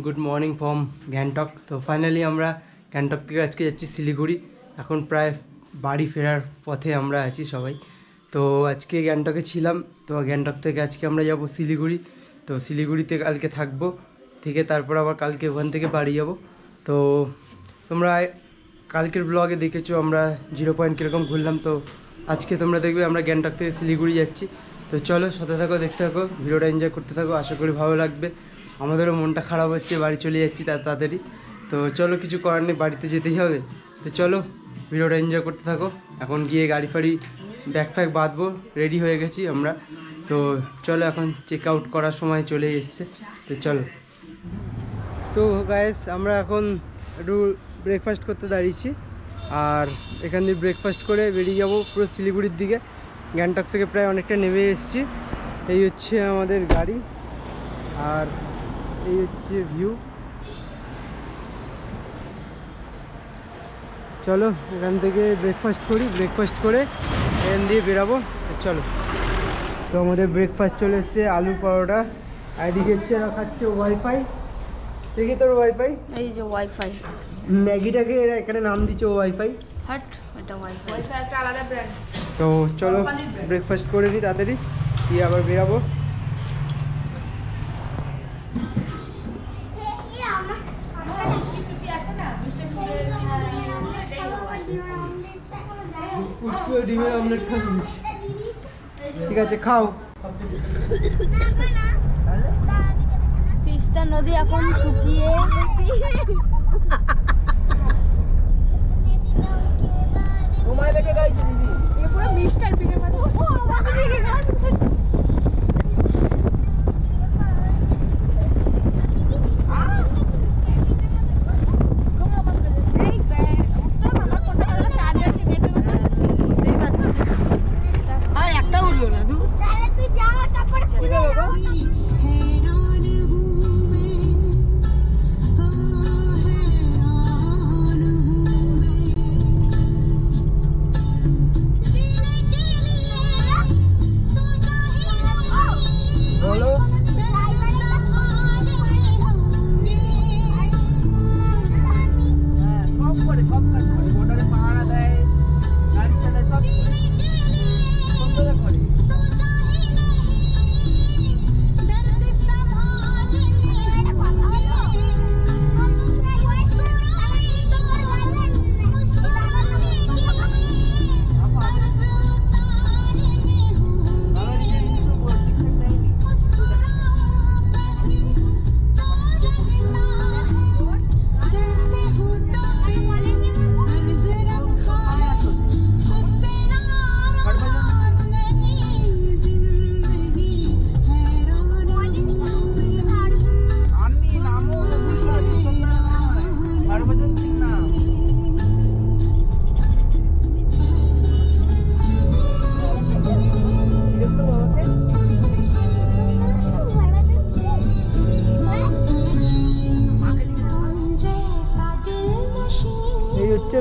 Good morning from Gangtok. তো finally আমরা গ্যাংটক থেকে আজকে যাচ্ছি শিলিগুড়ি। এখন প্রায় বাড়ি ফেরার পথে আমরা আছি সবাই। তো আজকে গ্যাংটকে ছিলাম, তো গ্যাংটক থেকে আজকে আমরা যাব শিলিগুড়ি। তো শিলিগুড়িতে কালকে থাকবো, থেকে তারপর আবার কালকে ওখান থেকে বাড়ি যাব। তো তোমরা কালকের ব্লগে দেখেছো আমরা 0 পয়েন্ট কীরকম ঘুরলাম। তো আজকে তোমরা দেখবে আমরা গ্যাংটক থেকে শিলিগুড়ি যাচ্ছি। তো চলো সাথে থাকো, দেখতে থাকো, ভিডিওটা এনজয় করতে থাকো, আশা করি ভালো লাগবে। আমাদেরও মনটা খারাপ হচ্ছে, বাড়ি চলে যাচ্ছি তাড়াতাড়ি। তো চলো, কিছু করার নেই, বাড়িতে যেতেই হবে। তো চলো ভিডিওটা এনজয় করতে থাকো। এখন গিয়ে গাড়ি ফাড়ি ব্যাগ ফ্যাগ বাঁধবো, রেডি হয়ে গেছি আমরা। তো চলো, এখন চেক আউট করার সময় চলে এসছে। তো চলো। তো গাইস, আমরা এখন একটু ব্রেকফাস্ট করতে দাঁড়িয়েছি, আর এখান দিয়ে ব্রেকফাস্ট করে বেরিয়ে যাব পুরো শিলিগুড়ির দিকে। গ্যাংটক থেকে প্রায় অনেকটা নেমে এসেছি। এই হচ্ছে আমাদের গাড়ি, আর এই হচ্ছে ভিউ। চলো এখান থেকে ব্রেকফাস্ট করি, ব্রেকফাস্ট করে এখান দিয়ে বেরাবো। চলো। তো আমাদের ব্রেকফাস্ট চলে এসছে, আলু পরোটা। এদিকে হচ্ছে খাচ্ছে ওয়াইফাই। দেখি তোর ওয়াইফাই, এই যে ওয়াইফাই। ম্যাগিটাকে এরা এখানে নাম দিচ্ছে ওয়াইফাই। হাট, এটা ওয়াইফাই, একটা আলাদা ব্র্যান্ড। তো চলো ব্রেকফাস্ট করে নিই তাড়াতাড়ি, দিয়ে আবার বেরাবো। ডিমের অমলেট খাবো, ঠিক আছে খাও। তিস্তা নদী এখন শুকিয়ে মিস্টার বিনের মতো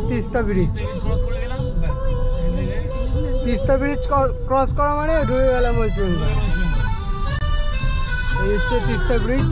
Teesta bridge. Teesta bridge cross করা মানে ঢুকে গেলাম ওই জন্য। এই হচ্ছে তিস্তা ব্রিজ।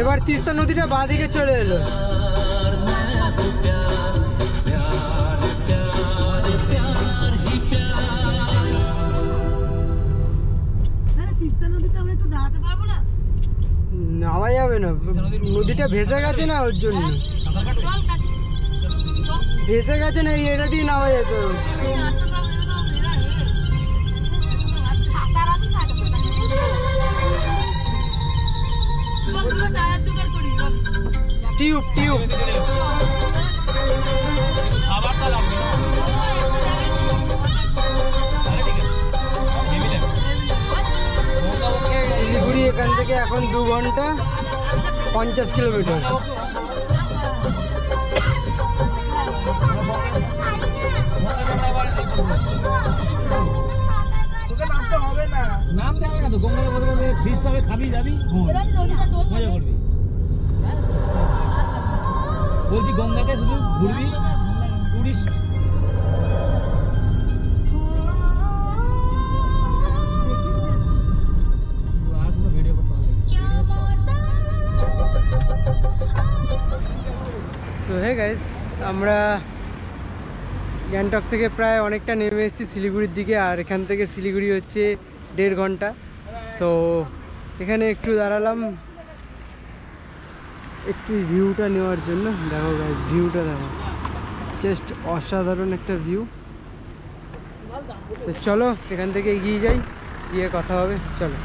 এবার তিস্তা নদীটা বাঁদিকে চলে এলো। নামা যাবে না, নদীটা ভেসে গেছে না, ওর জন্য। ভেসে গেছে না, এটা দিয়ে নামা যেত। টিউব টিউব শিলিগুড়ি এখান থেকে এখন 2 ঘন্টা 50 কিলোমিটার। নামতে হবে না তো, গঙ্গায় বলতে ফিস্ট হবে, খাবি যাবি মজা করবি। বলছি গঙ্গাতে শুধু ঘুরবি, টুরিস্ট। সো হে গাইস, আমরা গ্যাংটক থেকে প্রায় অনেকটা নেমে এসেছি শিলিগুড়ির দিকে। আর এখান থেকে শিলিগুড়ি হচ্ছে 1.5 ঘন্টা। তো এখানে একটু দাঁড়ালাম একটু ভিউটা নেওয়ার জন্য। দেখো গাইস, ভিউটা দেখো, জাস্ট অসাধারণ একটা ভিউ। তো চলো এখান থেকে এগিয়ে যাই, গিয়ে কথা হবে, চলো।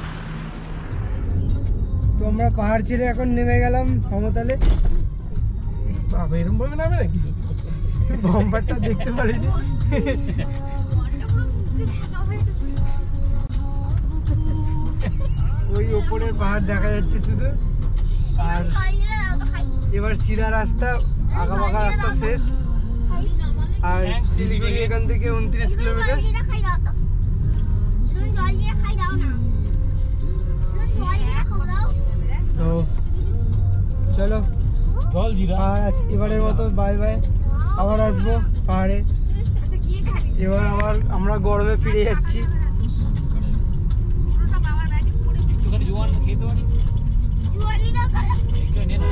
তো আমরা পাহাড় ছেড়ে এখন নেমে গেলাম সমতলে। এরকম ভাবে নামে নাকি? বাম্পারটা দেখতে পারিনি। ওই ওপরের পাহাড় দেখা যাচ্ছে শুধু। আর এবার সিধা রাস্তা, আঁকাবাঁকা রাস্তা শেষ। আর শিলিগুড়ি এখান থেকে 29 কিলোমিটার। তো চলো, জল জিরা। আর এবারের মতো বাই বাই। আবার আসবো পাহাড়ে। এবার আবার আমরা গরমে ফিরে যাচ্ছি। একটুখানি জোয়ান খেতে পারিস? একটু নে না।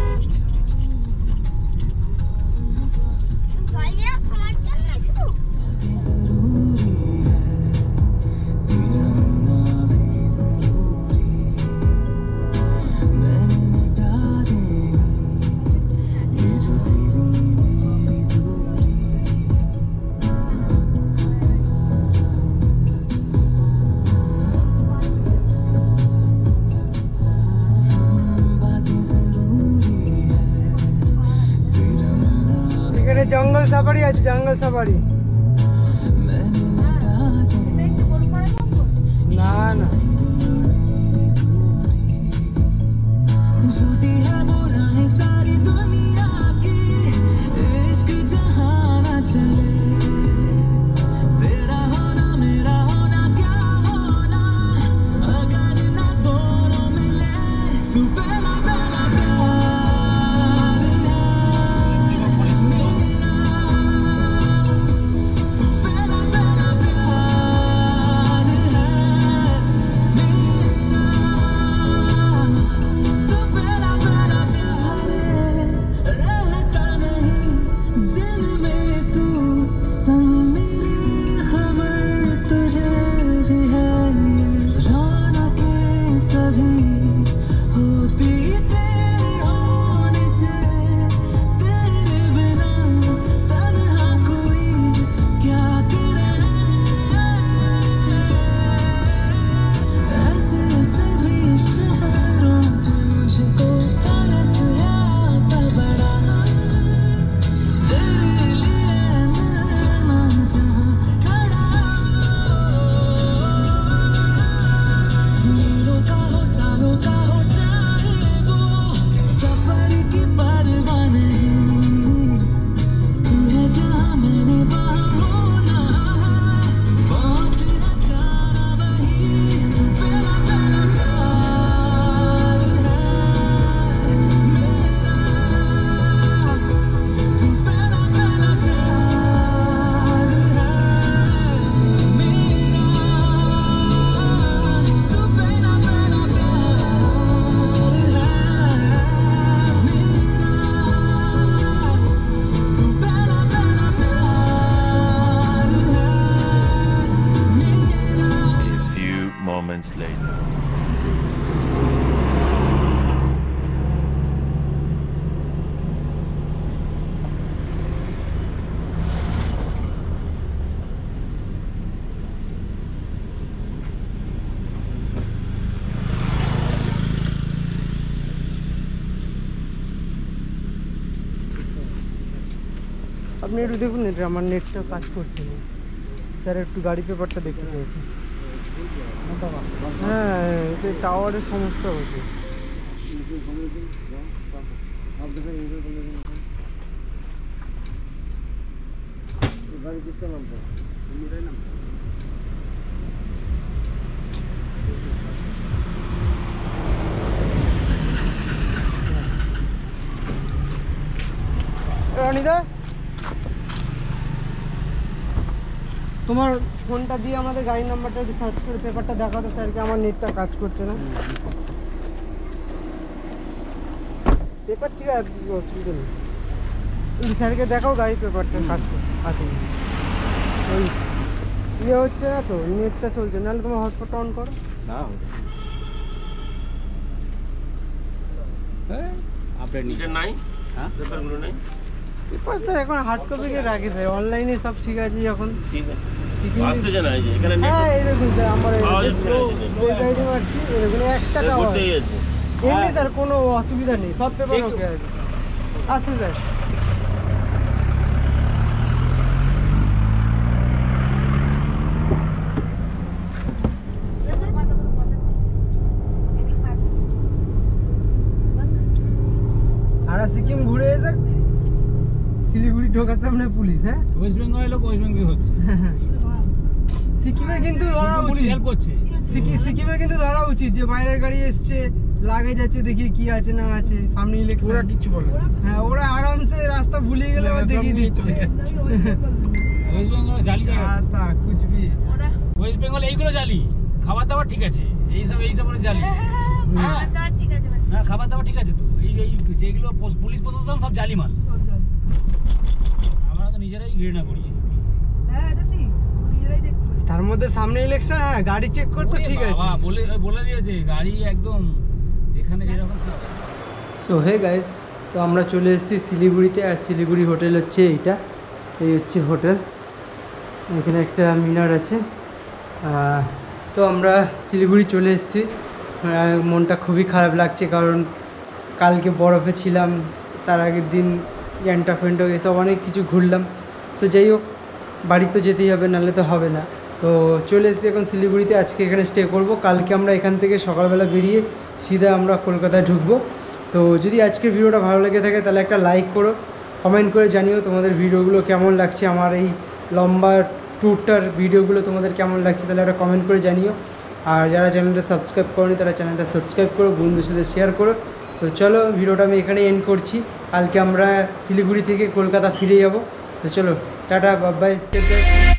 এখানে জঙ্গল সাফারি আছে, জঙ্গল সাফারি। না না, moments later. একটু দেখুন, এটা আমার নেটটা কাজ করছে না স্যার, একটু গাড়ি পেপারটা দেখতে চাইছি। হ্যাঁ, এটা টাওয়ারের সমস্যা হচ্ছে। রনিদা, তোমার ফোনটা দিয়ে আমাদের গাড়ির নাম্বারটা একটু সার্চ করে পেপারটা দেখাতো স্যারকে, আমার নেটটা কাজ করছে না। পেপার ঠিক আছে, অসুবিধা নেই। স্যারকে দেখাও গাড়ির পেপারটা কাজ আছে, ওই ইয়ে হচ্ছে না তো, নেটটা চলছে, নাহলে তোমার হটস্পটটা অন করো না আপডেট নিচে নাই, হ্যাঁ পেপারগুলো নাই। পেপার স্যার এখন হার্ড কপিকে রাখে স্যার, অনলাইনে সব ঠিক আছে যখন। ঠিক আছে, আসতে জানা এই যে এখানে হ্যাঁ এই দেখুন স্যার, আমার পাওয়া আইডি মারছি, এরকম একটা টাওয়ার করতেই আছে। এমনি স্যার, কোনো অসুবিধা নেই, সব পেপার ওকে আছে। আচ্ছা স্যার, সারা সিকিম ঘুরে এসে শিলিগুড়ি ঢোকার সামনে পুলিশ। হ্যাঁ, ওয়েস্ট বেঙ্গল লোক ওয়েস্ট বেঙ্গল হচ্ছে, সিকিমে কিন্তু ধরা উচিত, হেল্প করছে। সিকিমে কিন্তু ধরা উচিত যে বাইরের গাড়ি এসছে, লাগে যাচ্ছে, দেখি কি আছে না আছে, সামনে ইলেকশন। ওরা কিছু বলে, হ্যাঁ ওরা আরামসে রাস্তা ভুলিয়ে গেলে আবার দেখিয়ে দিচ্ছে। ওয়েস্ট বেঙ্গল জালি জায়গা, তা কুচবি ওয়েস্ট বেঙ্গল এইগুলো জালি, খাবার দাবার ঠিক আছে, এইসব ওরা জালি। হ্যাঁ না, খাবার দাবার ঠিক আছে তো, এই যেগুলো পুলিশ প্রশাসন সব জালি মাল, আমরা তো নিজেরাই ঘৃণা করি। তার মধ্যে সামনে ইলেকশন, হ্যাঁ গাড়ি চেক করতে ঠিক আছে, বাবা বলে দিয়েছে গাড়ি একদম যেখানে যেরকম system। সো হে গাইস, তো আমরা চলে এসেছি শিলিগুড়িতে, আর শিলিগুড়ি হোটেল হচ্ছে এইটা, এই হচ্ছে হোটেল, এখানে একটা মিনার আছে। তো আমরা শিলিগুড়ি চলে এসেছি, মনটা খুবই খারাপ লাগছে, কারণ কালকে বরফে ছিলাম, তার আগের দিন গ্যাংটক এসব অনেক কিছু ঘুরলাম। তো যাই হোক, বাড়ি তো যেতেই হবে, নাহলে তো হবে না। তো চলে এসেছি এখন শিলিগুড়িতে, আজকে এখানে স্টে করব, কালকে আমরা এখান থেকে সকালবেলা বেরিয়ে সিধা আমরা কলকাতায় ঢুকবো। তো যদি আজকের ভিডিওটা ভালো লেগে থাকে তাহলে একটা লাইক করো, কমেন্ট করে জানিও তোমাদের ভিডিওগুলো কেমন লাগছে, আমার এই লম্বা ট্যুরটার ভিডিওগুলো তোমাদের কেমন লাগছে, তাহলে একটা কমেন্ট করে জানিও। আর যারা চ্যানেলটা সাবস্ক্রাইব করোনি তারা চ্যানেলটা সাবস্ক্রাইব করো, বন্ধুদের সাথে শেয়ার করো। তো চলো, ভিডিওটা আমি এখানে এন্ড করছি, কালকে আমরা শিলিগুড়ি থেকে কলকাতা ফিরে যাব। তো চলো, tata, bye bye, stay safe.